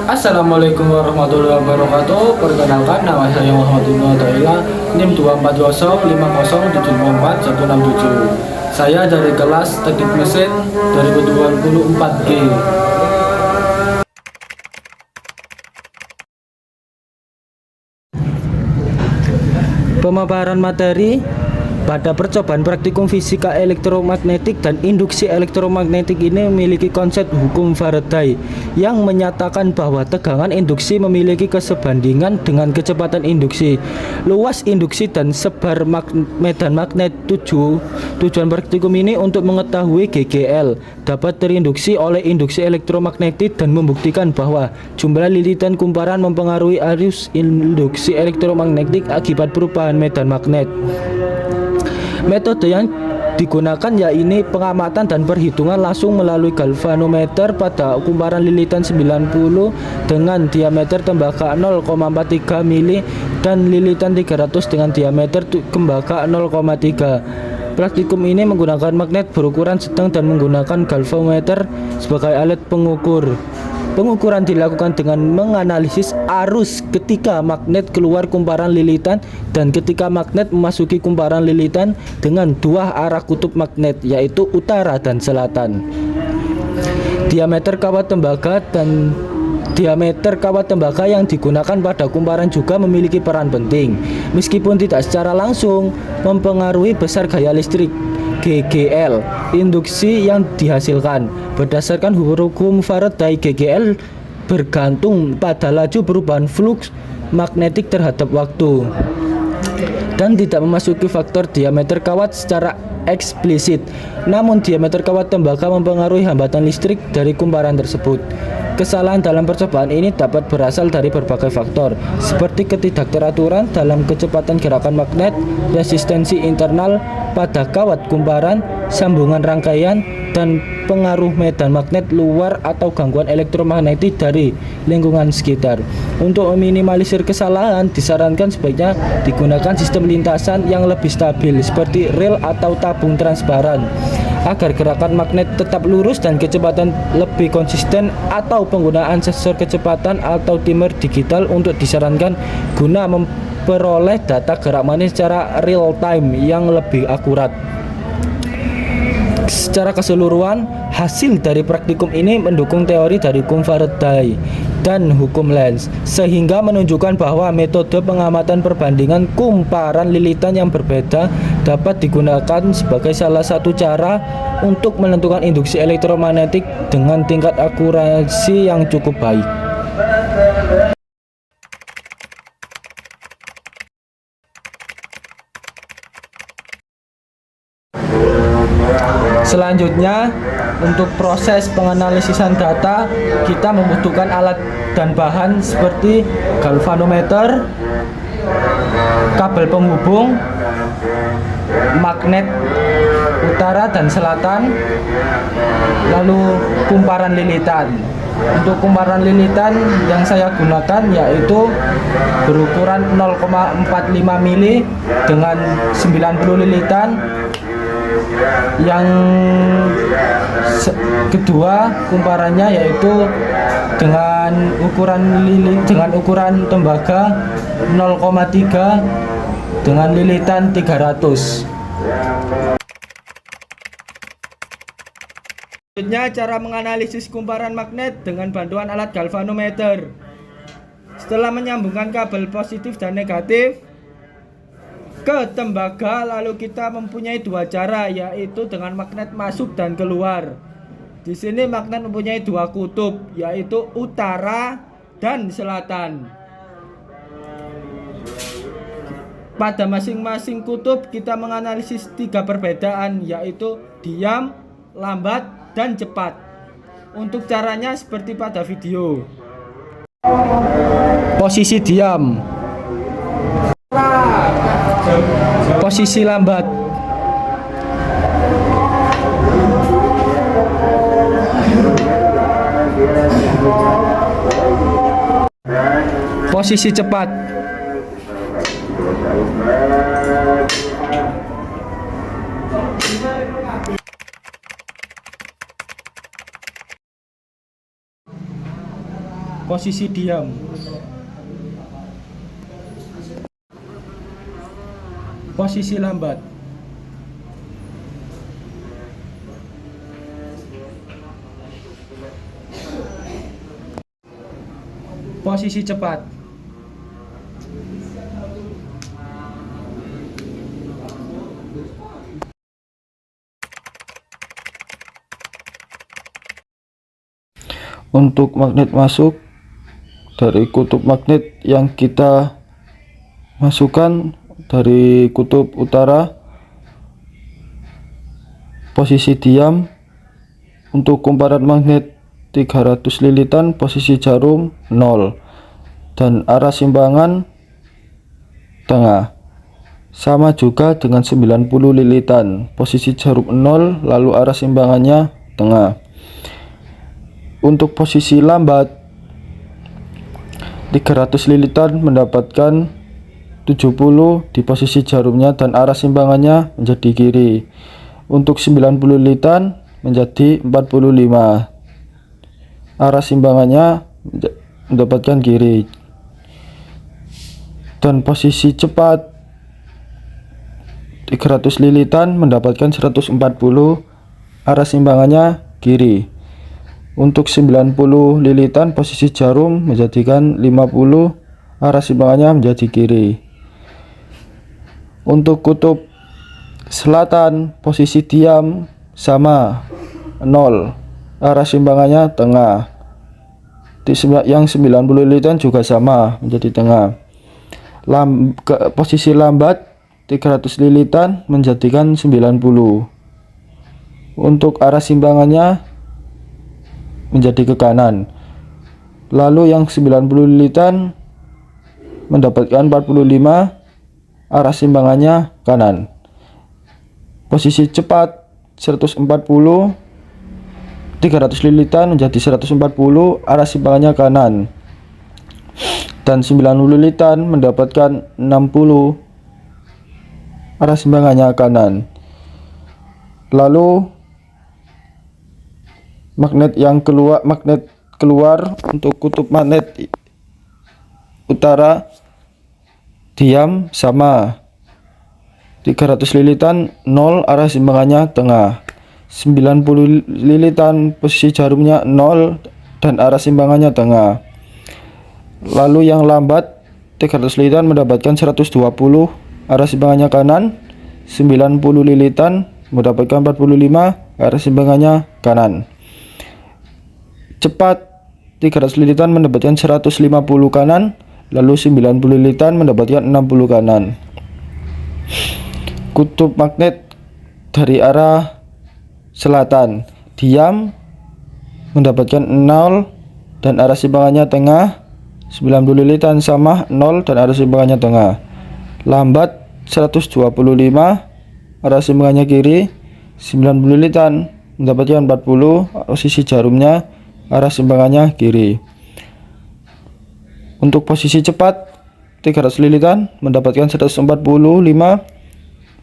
Assalamualaikum warahmatullahi wabarakatuh. Perkenalkan, nama saya Muhammad Ibnu Taila, NIM 240505074 Saya dari kelas Teknik Mesin 2024G. Pemaparan materi pada percobaan praktikum fisika elektromagnetik dan induksi elektromagnetik ini memiliki konsep hukum Faraday yang menyatakan bahwa tegangan induksi memiliki kesebandingan dengan kecepatan induksi. Luas induksi dan sebar medan magnet. Tujuan praktikum ini untuk mengetahui GGL dapat terinduksi oleh induksi elektromagnetik dan membuktikan bahwa jumlah lilitan kumparan mempengaruhi arus induksi elektromagnetik akibat perubahan medan magnet. Metode yang digunakan yaitu pengamatan dan perhitungan langsung melalui galvanometer pada kumparan lilitan 90 dengan diameter tembaga 0,43 mili dan lilitan 300 dengan diameter tembaga 0,3. Praktikum ini menggunakan magnet berukuran sedang dan menggunakan galvanometer sebagai alat pengukur. Pengukuran dilakukan dengan menganalisis arus ketika magnet keluar kumparan lilitan dan ketika magnet memasuki kumparan lilitan dengan dua arah kutub magnet, yaitu utara dan selatan. Diameter kawat tembaga dan diameter kawat tembaga yang digunakan pada kumparan juga memiliki peran penting, meskipun tidak secara langsung mempengaruhi besar gaya listrik GGL induksi yang dihasilkan. Berdasarkan hukum Faraday, GGL bergantung pada laju perubahan flux magnetik terhadap waktu dan tidak memasuki faktor diameter kawat secara eksplisit. Namun diameter kawat tembaga mempengaruhi hambatan listrik dari kumparan tersebut. Kesalahan dalam percobaan ini dapat berasal dari berbagai faktor, seperti ketidakteraturan dalam kecepatan gerakan magnet, resistensi internal pada kawat kumparan, sambungan rangkaian, dan pengaruh medan magnet luar atau gangguan elektromagnetik dari lingkungan sekitar. Untuk meminimalisir kesalahan, disarankan sebaiknya digunakan sistem lintasan yang lebih stabil seperti rel atau tabung transparan agar gerakan magnet tetap lurus dan kecepatan lebih konsisten, atau penggunaan sensor kecepatan atau timer digital untuk disarankan guna memperoleh data gerak magnet secara real time yang lebih akurat. Secara keseluruhan, hasil dari praktikum ini mendukung teori dari hukum Faraday dan hukum Lenz, sehingga menunjukkan bahwa metode pengamatan perbandingan kumparan lilitan yang berbeda dapat digunakan sebagai salah satu cara untuk menentukan induksi elektromagnetik dengan tingkat akurasi yang cukup baik. Selanjutnya, untuk proses penganalisisan data, kita membutuhkan alat dan bahan seperti galvanometer, kabel penghubung, magnet utara dan selatan, lalu kumparan lilitan. Untuk kumparan lilitan yang saya gunakan yaitu berukuran 0,45 mili dengan 90 lilitan. Yang kedua kumparannya yaitu dengan ukuran tembaga 0,3 dengan lilitan 300. Selanjutnya, cara menganalisis kumparan magnet dengan bantuan alat galvanometer. Setelah menyambungkan kabel positif dan negatif ke tembaga, lalu kita mempunyai dua cara, yaitu dengan magnet masuk dan keluar. Di sini magnet mempunyai dua kutub, yaitu utara dan selatan. Pada masing-masing kutub kita menganalisis tiga perbedaan, yaitu diam, lambat, dan cepat. Untuk caranya seperti pada video. Posisi diam, posisi lambat, posisi cepat. Posisi diam. Posisi lambat. Posisi cepat. Untuk magnet masuk dari kutub magnet yang kita masukkan dari kutub utara, posisi diam. Untuk kumparan magnet 300 lilitan, posisi jarum 0 dan arah simbangan tengah. Sama juga dengan 90 lilitan, posisi jarum 0 lalu arah simbangannya tengah. Untuk posisi lambat 300 lilitan mendapatkan 70 di posisi jarumnya dan arah simbangannya menjadi kiri. Untuk 90 lilitan menjadi 45, arah simbangannya mendapatkan kiri. Dan posisi cepat 300 lilitan mendapatkan 140, arah simbangannya kiri. Untuk 90 lilitan posisi jarum menjadikan 50, arah simbangannya menjadi kiri. Untuk kutub selatan posisi diam sama 0, arah simbangannya tengah. Yang 90 lilitan juga sama menjadi tengah. Posisi lambat 300 lilitan menjadikan 90. Untuk arah simbangannya menjadi ke kanan. Lalu yang 90 lilitan mendapatkan 45, arah simbangannya kanan. Posisi cepat 140, 300 lilitan menjadi 140, arah simbangannya kanan. Dan 90 lilitan mendapatkan 60, arah simbangannya kanan. Lalu magnet keluar untuk kutub magnet utara diam sama 300 lilitan 0, arah simbangannya tengah. 90 lilitan posisi jarumnya 0 dan arah simbangannya tengah. Lalu yang lambat 300 lilitan mendapatkan 120, arah simbangannya kanan. 90 lilitan mendapatkan 45, arah simbangannya kanan. Cepat 300 lilitan mendapatkan 150 kanan, lalu 90 lilitan mendapatkan 60 kanan. Kutub magnet dari arah selatan diam mendapatkan 0 dan arah simbangannya tengah. 90 lilitan sama 0 dan arah simbangannya tengah. Lambat 125, arah simbangannya kiri. 90 lilitan mendapatkan 40, posisi jarumnya, arah simbangannya kiri. Untuk posisi cepat 300 lilitan mendapatkan 145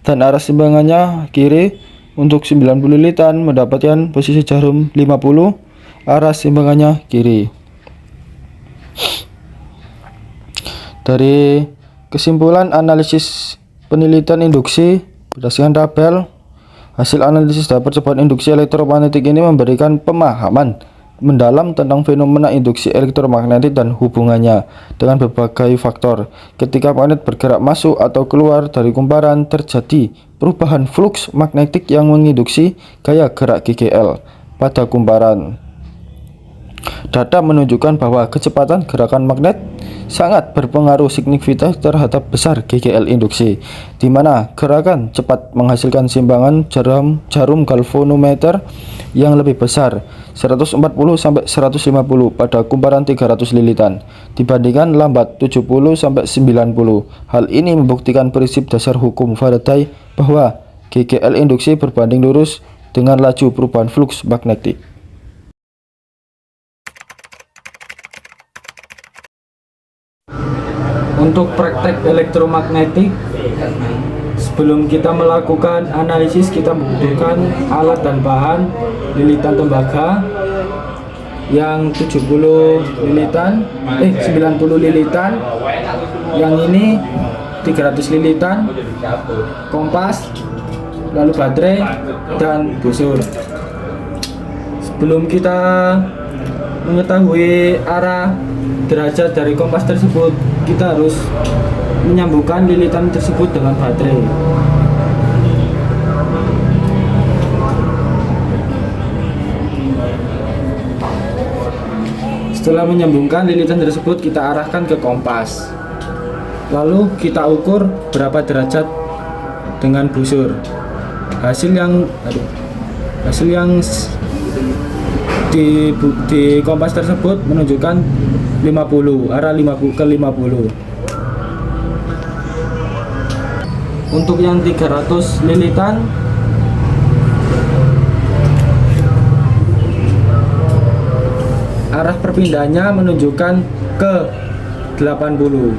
dan arah simbangannya kiri. Untuk 90 lilitan mendapatkan posisi jarum 50, arah simbangannya kiri. Dari kesimpulan analisis penelitian induksi berdasarkan tabel, hasil analisis daya percepatan induksi elektromagnetik ini memberikan pemahaman mendalam tentang fenomena induksi elektromagnetik dan hubungannya dengan berbagai faktor. Ketika magnet bergerak masuk atau keluar dari kumparan, terjadi perubahan flux magnetik yang menginduksi gaya gerak GGL pada kumparan. Data menunjukkan bahwa kecepatan gerakan magnet sangat berpengaruh signifikan terhadap besar GGL induksi, di mana gerakan cepat menghasilkan simbangan jarum galvanometer yang lebih besar 140 sampai 150 pada kumparan 300 lilitan dibandingkan lambat 70 sampai 90. Hal ini membuktikan prinsip dasar hukum Faraday bahwa GGL induksi berbanding lurus dengan laju perubahan flux magnetik. Untuk praktek elektromagnetik, sebelum kita melakukan analisis, kita membutuhkan alat dan bahan lilitan tembaga, yang 70 lilitan 90 lilitan, yang ini 300 lilitan, kompas, lalu baterai dan busur. Sebelum kita mengetahui arah derajat dari kompas tersebut, kita harus menyambungkan lilitan tersebut dengan baterai. Setelah menyambungkan lilitan tersebut, kita arahkan ke kompas. Lalu kita ukur berapa derajat dengan busur. Hasil yang di kompas tersebut menunjukkan 50, arah 50 ke 50. Untuk yang 300 lilitan, arah perpindahannya menunjukkan ke 80.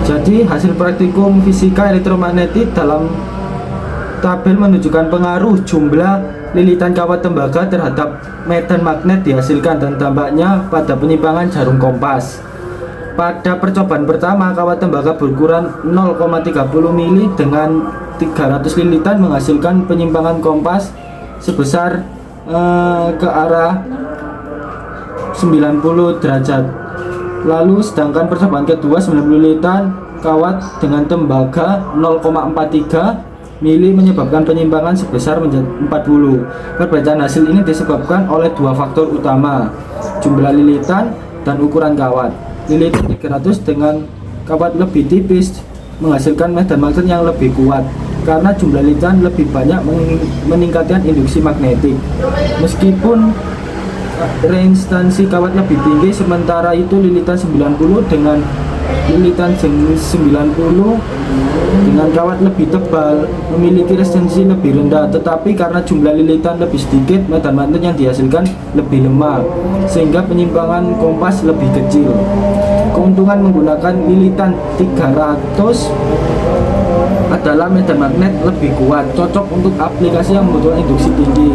Jadi hasil praktikum fisika elektromagnetik dalam tabel menunjukkan pengaruh jumlah lilitan kawat tembaga terhadap medan magnet dihasilkan dan dampaknya pada penyimpangan jarum kompas. Pada percobaan pertama, kawat tembaga berukuran 0,30 mili dengan 300 lilitan menghasilkan penyimpangan kompas sebesar ke arah 90 derajat. Lalu sedangkan percobaan kedua 90 lilitan kawat dengan tembaga 0,43 mili menyebabkan penyimpangan sebesar menjadi 40. Perbedaan hasil ini disebabkan oleh dua faktor utama, jumlah lilitan dan ukuran kawat. Lilitan 300 dengan kawat lebih tipis menghasilkan medan magnet yang lebih kuat karena jumlah lilitan lebih banyak meningkatkan induksi magnetik. Meskipun resistansi kawat lebih tinggi, sementara itu lilitan 90 dengan lilitan 90 dengan kawat lebih tebal memiliki resistansi lebih rendah, tetapi karena jumlah lilitan lebih sedikit, medan magnet yang dihasilkan lebih lemah sehingga penyimpangan kompas lebih kecil. Keuntungan menggunakan lilitan 300 adalah medan magnet lebih kuat, cocok untuk aplikasi yang membutuhkan induksi tinggi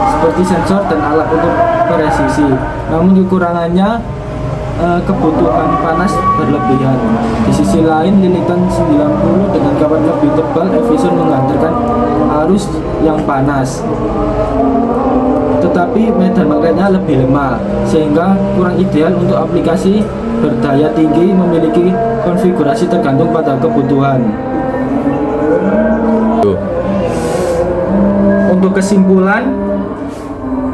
seperti sensor dan alat untuk presisi. Namun kekurangannya kebutuhan panas berlebihan. Di sisi lain, lilitan 90 dengan kawat lebih tebal efisien menghantarkan arus yang panas, tetapi medan magnetnya lebih lemah sehingga kurang ideal untuk aplikasi berdaya tinggi. Memiliki konfigurasi tergantung pada kebutuhan. Untuk kesimpulan,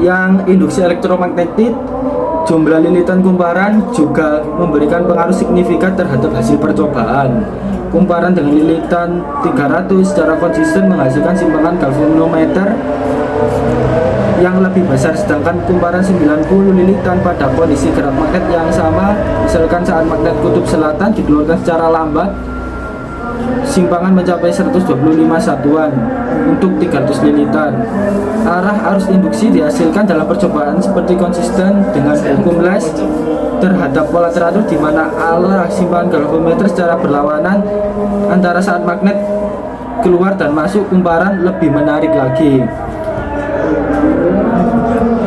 yang induksi elektromagnetik, jumlah lilitan kumparan juga memberikan pengaruh signifikan terhadap hasil percobaan. Kumparan dengan lilitan 300 secara konsisten menghasilkan simpangan galvanometer yang lebih besar, sedangkan kumparan 90 lilitan pada kondisi gerak magnet yang sama, misalkan saat magnet kutub selatan dikeluarkan secara lambat, simpangan mencapai 125 satuan untuk 300 lilitan. Arah arus induksi dihasilkan dalam percobaan seperti konsisten dengan hukum Les terhadap pola teratur, di mana arah simpangan galvanometer secara berlawanan antara saat magnet keluar dan masuk kumparan lebih menarik lagi.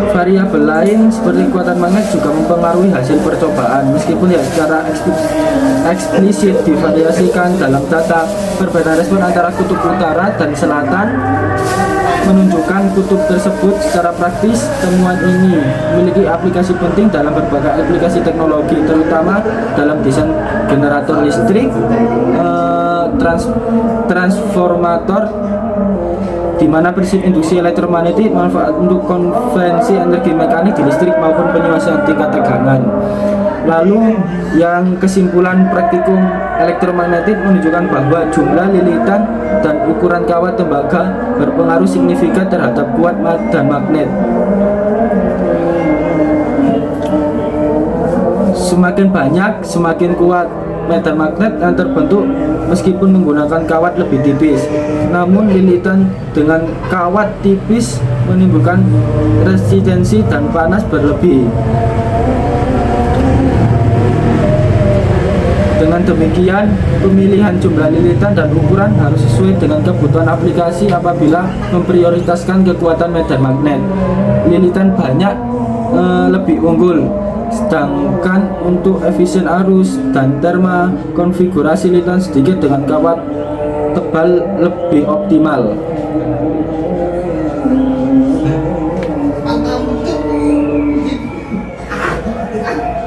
Variabel lain seperti kekuatan magnet juga mempengaruhi hasil percobaan, meskipun secara eksplisit divariasikan dalam data. Perbedaan respon antara kutub utara dan selatan menunjukkan kutub tersebut. Secara praktis, temuan ini memiliki aplikasi penting dalam berbagai aplikasi teknologi, terutama dalam desain generator listrik, transformator, di mana prinsip induksi elektromagnetik manfaat untuk konversi energi mekanik di listrik maupun penyelesaian tingkat tegangan. Lalu yang kesimpulan praktikum elektromagnetik menunjukkan bahwa jumlah lilitan dan ukuran kawat tembaga berpengaruh signifikan terhadap kuat dan magnet. Semakin banyak, semakin kuat medan magnet yang terbentuk meskipun menggunakan kawat lebih tipis. Namun lilitan dengan kawat tipis menimbulkan resistensi dan panas berlebih. Dengan demikian, pemilihan jumlah lilitan dan ukuran harus sesuai dengan kebutuhan aplikasi apabila memprioritaskan kekuatan medan magnet. Lilitan banyak lebih unggul, sedangkan untuk efisien arus dan terma, konfigurasi lilitan sedikit dengan kawat tebal lebih optimal.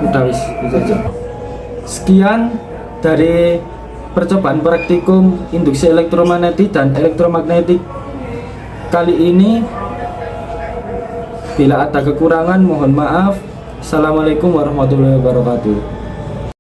Udah wis, itu aja. Sekian dari percobaan praktikum induksi elektromagnetik dan elektromagnetik kali ini. Bila ada kekurangan mohon maaf. Assalamualaikum warahmatullahi wabarakatuh.